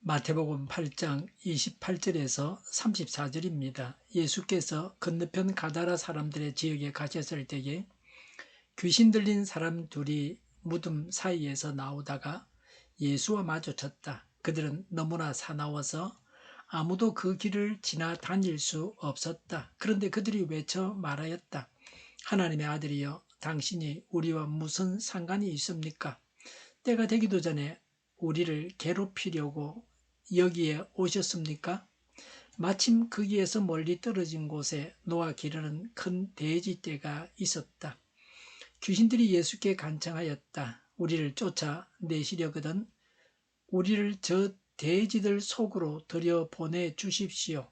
마태복음 8장 28절에서 34절입니다. 예수께서 건너편 가다라 사람들의 지역에 가셨을 때에 귀신 들린 사람 둘이 무덤 사이에서 나오다가 예수와 마주쳤다. 그들은 너무나 사나워서 아무도 그 길을 지나 다닐 수 없었다. 그런데 그들이 외쳐 말하였다. 하나님의 아들이여, 당신이 우리와 무슨 상관이 있습니까? 때가 되기도 전에 우리를 괴롭히려고 여기에 오셨습니까? 마침 거기에서 멀리 떨어진 곳에 노아 기르는 큰 돼지떼가 있었다. 귀신들이 예수께 간청하였다. 우리를 쫓아내시려거든 우리를 저 돼지들 속으로 들여보내 주십시오.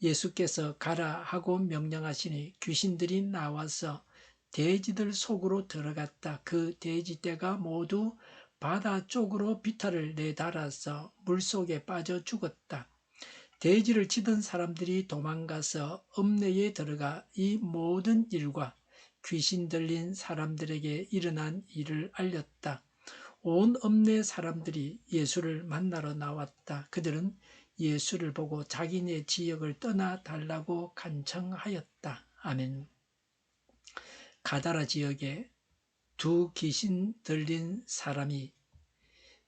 예수께서 가라 하고 명령하시니 귀신들이 나와서 돼지들 속으로 들어갔다. 그 돼지떼가 모두 바다 쪽으로 비탈을 내달아서 물속에 빠져 죽었다. 돼지를 치던 사람들이 도망가서 읍내에 들어가 이 모든 일과 귀신 들린 사람들에게 일어난 일을 알렸다. 온 읍내 사람들이 예수를 만나러 나왔다. 그들은 예수를 보고 자기네 지역을 떠나달라고 간청하였다. 아멘. 가다라 지역에 두 귀신 들린 사람이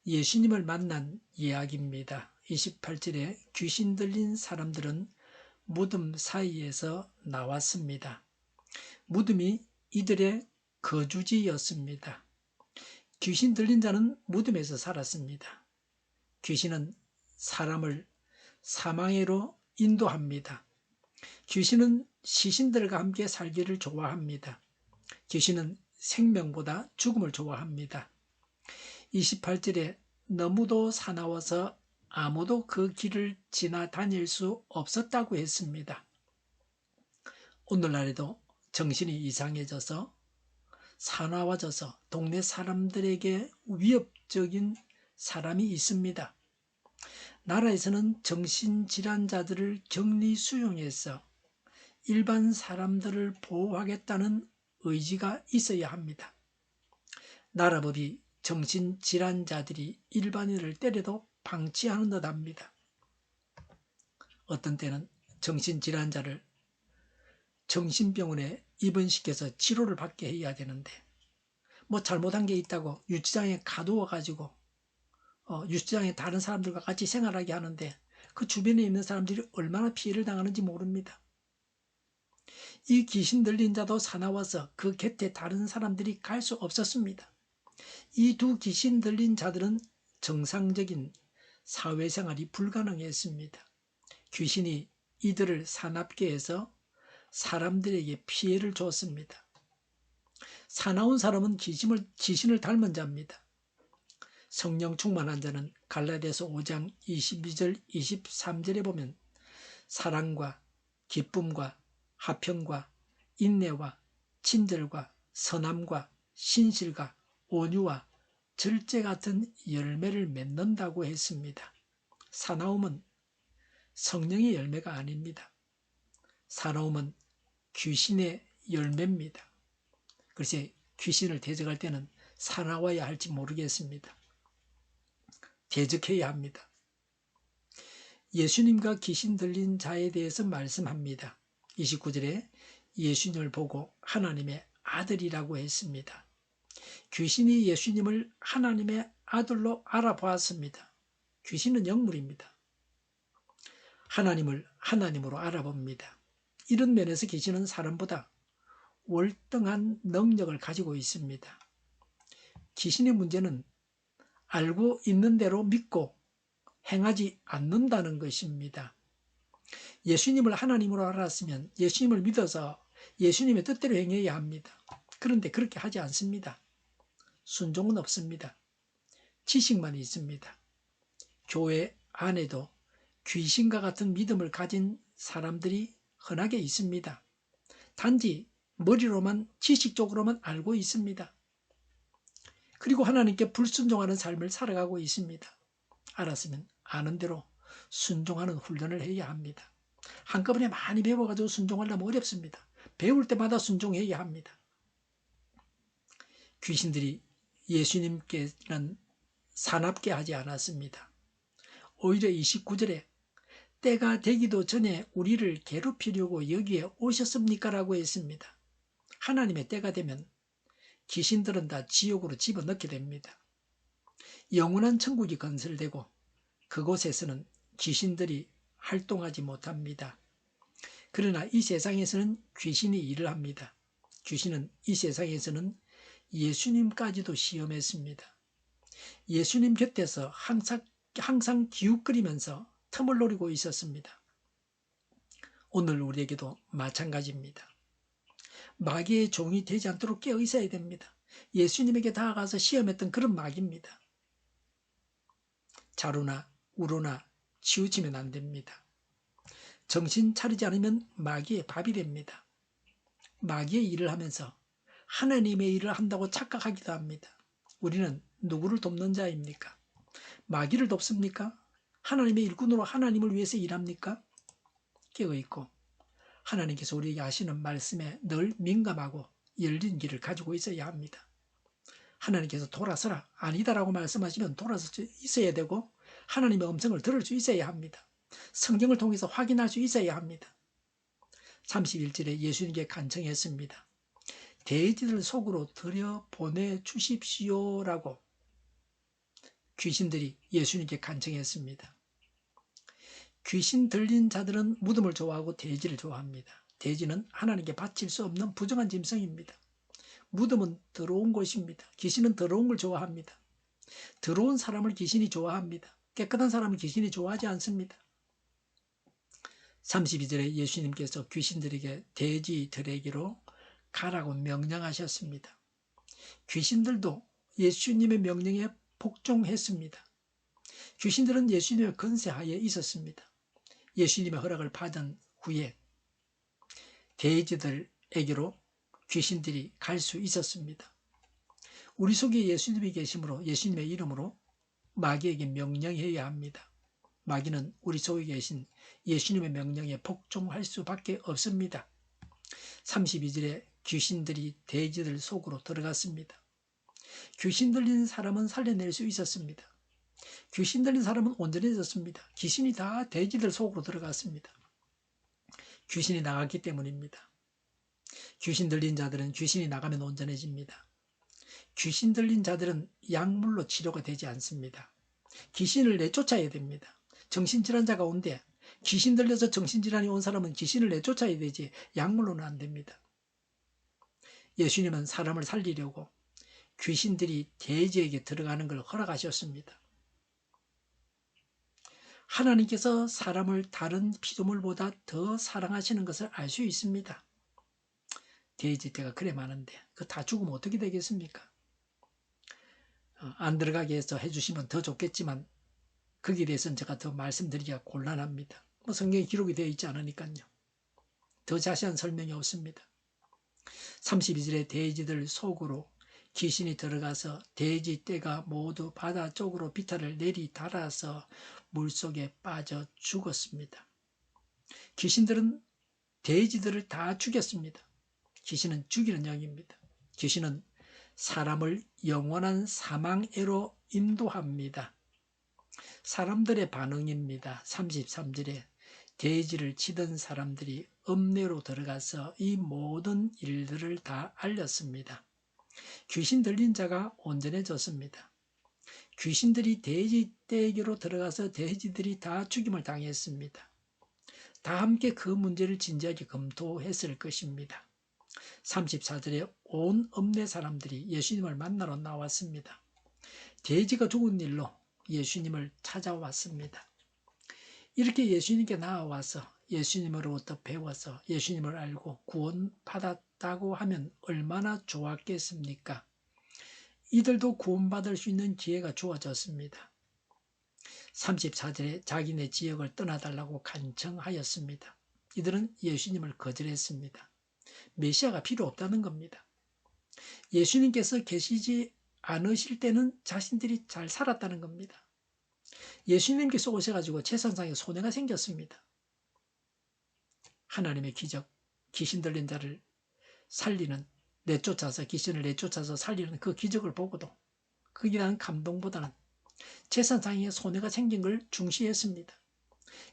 예수님을 만난 이야기입니다. 28절에 귀신 들린 사람들은 무덤 사이에서 나왔습니다. 무덤이 이들의 거주지였습니다. 귀신 들린 자는 무덤에서 살았습니다. 귀신은 사람을 사망으로 인도합니다. 귀신은 시신들과 함께 살기를 좋아합니다. 귀신은 생명보다 죽음을 좋아합니다. 28절에 너무도 사나워서 아무도 그 길을 지나 다닐 수 없었다고 했습니다. 오늘날에도 정신이 이상해져서 사나워져서 동네 사람들에게 위협적인 사람이 있습니다. 나라에서는 정신질환자들을 격리 수용해서 일반 사람들을 보호하겠다는 의지가 있어야 합니다. 나라법이 정신질환자들이 일반인을 때려도 방치하는 듯 합니다. 어떤 때는 정신질환자를 정신병원에 입원시켜서 치료를 받게 해야 되는데 뭐 잘못한 게 있다고 유치장에 가두어가지고 유치장에 다른 사람들과 같이 생활하게 하는데 그 주변에 있는 사람들이 얼마나 피해를 당하는지 모릅니다. 이 귀신 들린 자도 사나워서 그 곁에 다른 사람들이 갈 수 없었습니다. 이 두 귀신 들린 자들은 정상적인 사회생활이 불가능했습니다. 귀신이 이들을 사납게 해서 사람들에게 피해를 줬습니다. 사나운 사람은 귀신을 닮은 자입니다. 성령 충만한 자는 갈라디아서 5장 22절 23절에 보면 사랑과 기쁨과 화평과 인내와 친절과 선함과 신실과 온유와 절제 같은 열매를 맺는다고 했습니다. 사나움은 성령의 열매가 아닙니다. 사나움은 귀신의 열매입니다. 그래서 귀신을 대적할 때는 사나워야 할지 모르겠습니다. 대적해야 합니다. 예수님과 귀신 들린 자에 대해서 말씀합니다. 29절에 예수님을 보고 하나님의 아들이라고 했습니다. 귀신이 예수님을 하나님의 아들로 알아보았습니다. 귀신은 영물입니다. 하나님을 하나님으로 알아봅니다. 이런 면에서 귀신은 사람보다 월등한 능력을 가지고 있습니다. 귀신의 문제는 알고 있는 대로 믿고 행하지 않는다는 것입니다. 예수님을 하나님으로 알았으면 예수님을 믿어서 예수님의 뜻대로 행해야 합니다. 그런데 그렇게 하지 않습니다. 순종은 없습니다. 지식만 있습니다. 교회 안에도 귀신과 같은 믿음을 가진 사람들이 흔하게 있습니다. 단지 머리로만 지식적으로만 알고 있습니다. 그리고 하나님께 불순종하는 삶을 살아가고 있습니다. 알았으면 아는 대로 순종하는 훈련을 해야 합니다. 한꺼번에 많이 배워가지고 순종하려면 어렵습니다. 배울 때마다 순종해야 합니다. 귀신들이 예수님께는 사납게 하지 않았습니다. 오히려 29절에 때가 되기도 전에 우리를 괴롭히려고 여기에 오셨습니까? 라고 했습니다. 하나님의 때가 되면 귀신들은 다 지옥으로 집어넣게 됩니다. 영원한 천국이 건설되고 그곳에서는 귀신들이 활동하지 못합니다. 그러나 이 세상에서는 귀신이 일을 합니다. 귀신은 이 세상에서는 예수님까지도 시험했습니다. 예수님 곁에서 항상 기웃거리면서 틈을 노리고 있었습니다. 오늘 우리에게도 마찬가지입니다. 마귀의 종이 되지 않도록 깨어 있어야 됩니다. 예수님에게 다가가서 시험했던 그런 마귀입니다. 자루나 우루나 치우치면 안 됩니다. 정신 차리지 않으면 마귀의 밥이 됩니다. 마귀의 일을 하면서 하나님의 일을 한다고 착각하기도 합니다. 우리는 누구를 돕는 자입니까? 마귀를 돕습니까? 하나님의 일꾼으로 하나님을 위해서 일합니까? 깨어있고 하나님께서 우리에게 하시는 말씀에 늘 민감하고 열린 길을 가지고 있어야 합니다. 하나님께서 돌아서라 아니다라고 말씀하시면 돌아서 있어야 되고 하나님의 음성을 들을 수 있어야 합니다. 성경을 통해서 확인할 수 있어야 합니다. 31절에 예수님께 간청했습니다. 돼지들 속으로 들여보내주십시오라고 귀신들이 예수님께 간청했습니다. 귀신 들린 자들은 무덤을 좋아하고 돼지를 좋아합니다. 돼지는 하나님께 바칠 수 없는 부정한 짐승입니다. 무덤은 더러운 곳입니다. 귀신은 더러운 걸 좋아합니다. 더러운 사람을 귀신이 좋아합니다. 깨끗한 사람을 귀신이 좋아하지 않습니다. 32절에 예수님께서 귀신들에게 돼지들에게로 가라고 명령하셨습니다. 귀신들도 예수님의 명령에 복종했습니다. 귀신들은 예수님의 권세하에 있었습니다. 예수님의 허락을 받은 후에 돼지들에게로 귀신들이 갈 수 있었습니다. 우리 속에 예수님이 계심으로 예수님의 이름으로 마귀에게 명령해야 합니다. 마귀는 우리 속에 계신 예수님의 명령에 복종할 수밖에 없습니다. 32절에 귀신들이 돼지들 속으로 들어갔습니다. 귀신 들린 사람은 살려낼 수 있었습니다. 귀신 들린 사람은 온전해졌습니다. 귀신이 다 돼지들 속으로 들어갔습니다. 귀신이 나갔기 때문입니다. 귀신 들린 자들은 귀신이 나가면 온전해집니다. 귀신 들린 자들은 약물로 치료가 되지 않습니다. 귀신을 내쫓아야 됩니다. 정신질환자 가운데 귀신 들려서 정신질환이 온 사람은 귀신을 내쫓아야 되지 약물로는 안 됩니다. 예수님은 사람을 살리려고 귀신들이 돼지에게 들어가는 걸 허락하셨습니다. 하나님께서 사람을 다른 피조물보다 더 사랑하시는 것을 알 수 있습니다. 돼지떼가 그래 많은데 그거 다 죽으면 어떻게 되겠습니까? 안 들어가게 해서 해주시면 더 좋겠지만 거기에 대해서는 제가 더 말씀드리기가 곤란합니다. 성경에 기록이 되어 있지 않으니까요. 더 자세한 설명이 없습니다. 32절에 돼지들 속으로 귀신이 들어가서 돼지떼가 모두 바다 쪽으로 비탈을 내리달아서 물속에 빠져 죽었습니다. 귀신들은 돼지들을 다 죽였습니다. 귀신은 죽이는 영입니다. 귀신은 사람을 영원한 사망애로 인도합니다. 사람들의 반응입니다. 33절에 돼지를 치던 사람들이 읍내로 들어가서 이 모든 일들을 다 알렸습니다. 귀신 들린 자가 온전해졌습니다. 귀신들이 돼지떼에게로 들어가서 돼지들이 다 죽임을 당했습니다. 다 함께 그 문제를 진지하게 검토했을 것입니다. 34절에 온 읍내 사람들이 예수님을 만나러 나왔습니다. 돼지가 죽은 일로 예수님을 찾아왔습니다. 이렇게 예수님께 나와서 예수님으로부터 배워서 예수님을 알고 구원받았다고 하면 얼마나 좋았겠습니까? 이들도 구원받을 수 있는 기회가 주어졌습니다. 34절에 자기네 지역을 떠나달라고 간청하였습니다. 이들은 예수님을 거절했습니다. 메시아가 필요 없다는 겁니다. 예수님께서 계시지 않으실 때는 자신들이 잘 살았다는 겁니다. 예수님께서 오셔가지고 세상상에 손해가 생겼습니다. 하나님의 기적, 귀신 들린 자를 살리는, 귀신을 내쫓아서 살리는 그 기적을 보고도 거기에 대한 감동보다는 재산상의 손해가 생긴 걸 중시했습니다.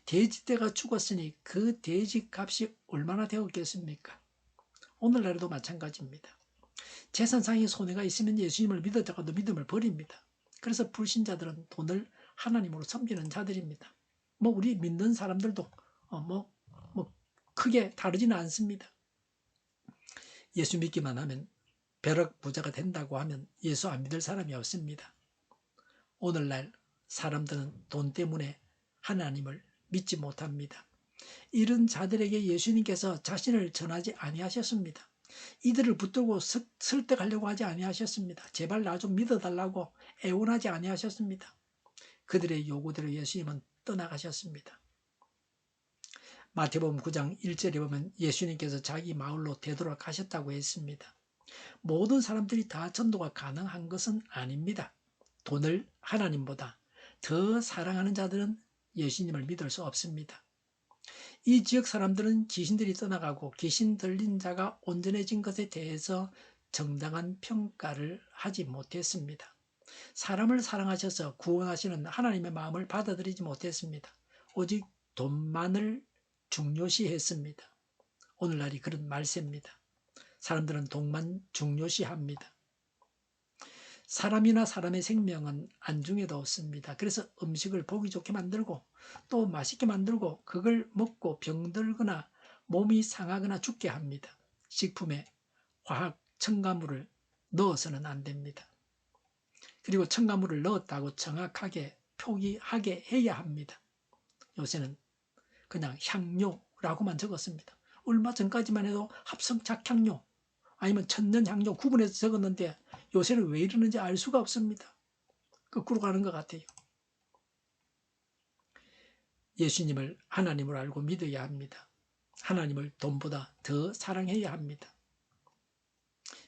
돼지떼가 죽었으니 그 돼지 값이 얼마나 되었겠습니까? 오늘날에도 마찬가지입니다. 재산상의 손해가 있으면 예수님을 믿었다가도 믿음을 버립니다. 그래서 불신자들은 돈을 하나님으로 섬기는 자들입니다. 우리 믿는 사람들도 크게 다르지는 않습니다. 예수 믿기만 하면 벼락 부자가 된다고 하면 예수 안 믿을 사람이 없습니다. 오늘날 사람들은 돈 때문에 하나님을 믿지 못합니다. 이런 자들에게 예수님께서 자신을 전하지 아니하셨습니다. 이들을 붙들고 설득하려고 하지 아니하셨습니다. 제발 나 좀 믿어달라고 애원하지 아니하셨습니다. 그들의 요구대로 예수님은 떠나가셨습니다. 마태복음 9장 1절에 보면 예수님께서 자기 마을로 되돌아가셨다고 했습니다. 모든 사람들이 다 전도가 가능한 것은 아닙니다. 돈을 하나님보다 더 사랑하는 자들은 예수님을 믿을 수 없습니다. 이 지역 사람들은 귀신들이 떠나가고 귀신 들린 자가 온전해진 것에 대해서 정당한 평가를 하지 못했습니다. 사람을 사랑하셔서 구원하시는 하나님의 마음을 받아들이지 못했습니다. 오직 돈만을 중요시했습니다. 오늘날이 그런 말세입니다. 사람들은 돈만 중요시합니다. 사람이나 사람의 생명은 안중에도 없습니다. 그래서 음식을 보기 좋게 만들고 또 맛있게 만들고 그걸 먹고 병들거나 몸이 상하거나 죽게 합니다. 식품에 화학 첨가물을 넣어서는 안 됩니다. 그리고 첨가물을 넣었다고 정확하게 표기하게 해야 합니다. 요새는 그냥 향료라고만 적었습니다. 얼마 전까지만 해도 합성착향료 아니면 천연향료 구분해서 적었는데 요새는 왜 이러는지 알 수가 없습니다. 거꾸로 가는 것 같아요. 예수님을 하나님으로 알고 믿어야 합니다. 하나님을 돈보다 더 사랑해야 합니다.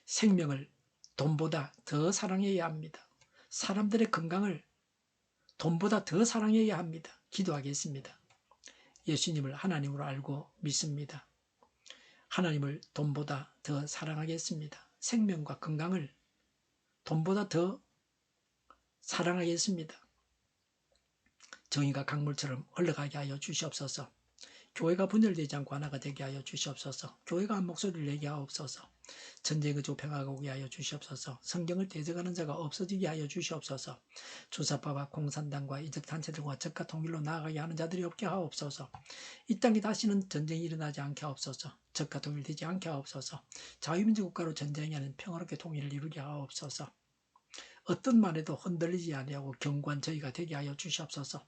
생명을 돈보다 더 사랑해야 합니다. 사람들의 건강을 돈보다 더 사랑해야 합니다. 기도하겠습니다. 예수님을 하나님으로 알고 믿습니다. 하나님을 돈보다 더 사랑하겠습니다. 생명과 건강을 돈보다 더 사랑하겠습니다. 정의가 강물처럼 흘러가게 하여 주시옵소서. 교회가 분열되지 않고 하나가 되게 하여 주시옵소서. 교회가 한 목소리를 내게 하옵소서. 전쟁의 조평화가 오게 하여 주시옵소서. 성경을 대적하는 자가 없어지게 하여 주시옵소서. 주사파와 공산당과 이적 단체들과 적과 통일로 나아가게 하는 자들이 없게 하옵소서. 이 땅에 다시는 전쟁이 일어나지 않게 하옵소서. 적과 통일되지 않게 하옵소서. 자유민주 국가로 전쟁이 아닌 평화롭게 통일을 이루게 하옵소서. 어떤 말에도 흔들리지 아니하고 견고한 저희가 되게 하여 주시옵소서.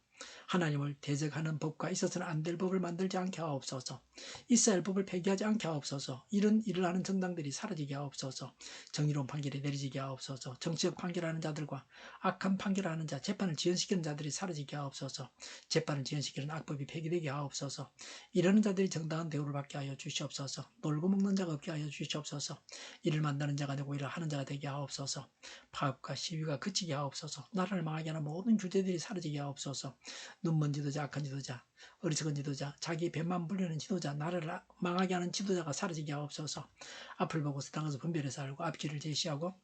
하나님을 대적하는 법과 있어서는 안 될 법을 만들지 않게 하옵소서. 있어야 할 법을 폐기하지 않게 하옵소서. 이런 일을 하는 정당들이 사라지게 하옵소서. 정의로운 판결이 내리지게 하옵소서. 정치적 판결하는 자들과 악한 판결하는 자, 재판을 지연시키는 자들이 사라지게 하옵소서. 재판을 지연시키는 악법이 폐기되게 하옵소서. 이러는 자들이 정당한 대우를 받게 하여 주시옵소서. 놀고 먹는 자가 없게 하여 주시옵소서. 일을 만드는 자가 되고 일을 하는 자가 되게 하옵소서. 파업과 시위가 그치게 하옵소서. 나라를 망하게 하는 모든 규제들이 사라지게 하옵소서. 눈먼 지도자, 악한 지도자, 어리석은 지도자, 자기 배만 불리는 지도자, 나라를 망하게 하는 지도자가 사라지게 하옵소서. 앞을 보고서 당해서 분별해서 알고 앞길을 제시하고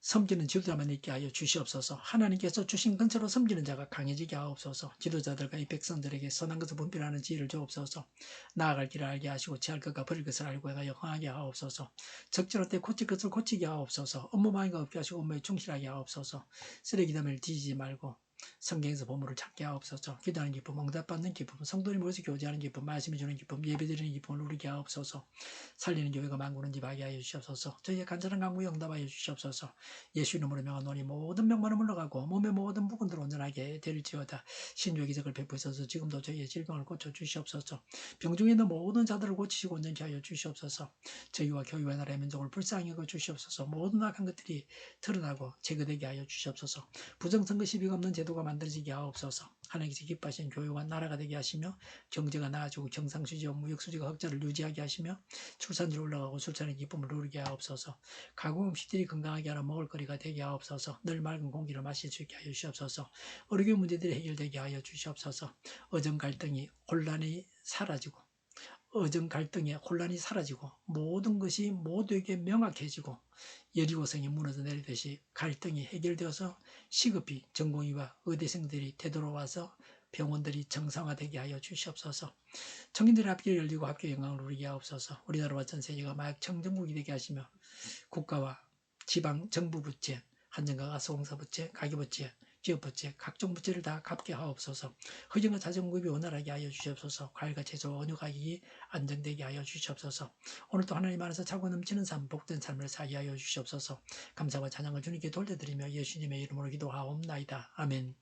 섬기는 지도자만 있게 하여 주시옵소서. 하나님께서 주신 근처로 섬기는 자가 강해지게 하옵소서. 지도자들과 이 백성들에게 선한 것을 분별하는 지혜를 주옵소서. 나아갈 길을 알게 하시고 취할 것과 버릴 것을 알고 하여 흥하게 하옵소서. 적절할 때 고칠 것을 고치게 하옵소서. 업무방해가 없게 하시고 업무에 충실하게 하옵소서. 쓰레기담을 뒤지지 말고 성경에서 보물을 찾게 하옵소서. 기도하는 기쁨, 응답받는 기쁨, 성도님 모여서 교제하는 기쁨, 말씀해 주는 기쁨, 예배드리는 기쁨을 누리게 하옵소서. 살리는 교회가 만구는 집 하게 하여 주시옵소서. 저희의 간절한 간구에 응답하여 주시옵소서. 예수 이름으로 명하노니 모든 병만은 물러가고 몸의 모든 부분들 온전하게 될지어다. 신주의 기적을 베푸셔서 지금도 저희의 질병을 고쳐 주시옵소서. 병중에 있는 모든 자들을 고치시고 온전케 하여 주시옵소서. 저희와 교회와 나라의 민족을 불쌍히 여겨 주시옵소서. 모든 악한 것들이 드러나고 제거되게 하여 주시옵소서. 부정선거 시비가 없는 제도가 만들어지게 하옵소서. 하나님께서 기뻐하시는 교회와 나라가 되게 하시며 경제가 나아지고 경상수지와 무역수지가 흑자를 유지하게 하시며 출산율이 올라가고 출산의 기쁨을 누리게 하옵소서. 가공 음식들이 건강하게 하라 먹을 거리가 되게 하옵소서. 늘 맑은 공기를 마실 수 있게 하여 주시옵소서. 의료계 문제들이 해결되게 하여 주시옵소서. 어정 갈등이 혼란이 사라지고 어정 갈등의 혼란이 사라지고 모든 것이 모두에게 명확해지고 여리고성이 무너져 내리듯이 갈등이 해결되어서 시급히 전공의와 의대생들이 되돌아와서 병원들이 정상화되게 하여 주시옵소서. 청년들의 학교 열리고 학교 영광을 누리게 하옵소서. 우리나라와 전 세계가 마약 청정국이 되게 하시며 국가와 지방 정부 부채, 한정과 가스공사 부채, 가계부채, 기업부채, 각종 부채를 다 갚게 하옵소서. 허정과 자정급이 원활하게 하여 주시옵소서. 과일과 채소, 원유 가격이 안정되게 하여 주시옵소서. 오늘도 하나님 안에서 차고 넘치는 삶, 복된 삶을 사게 하여 주시옵소서. 감사와 찬양을 주님께 돌려드리며 예수님의 이름으로 기도하옵나이다. 아멘.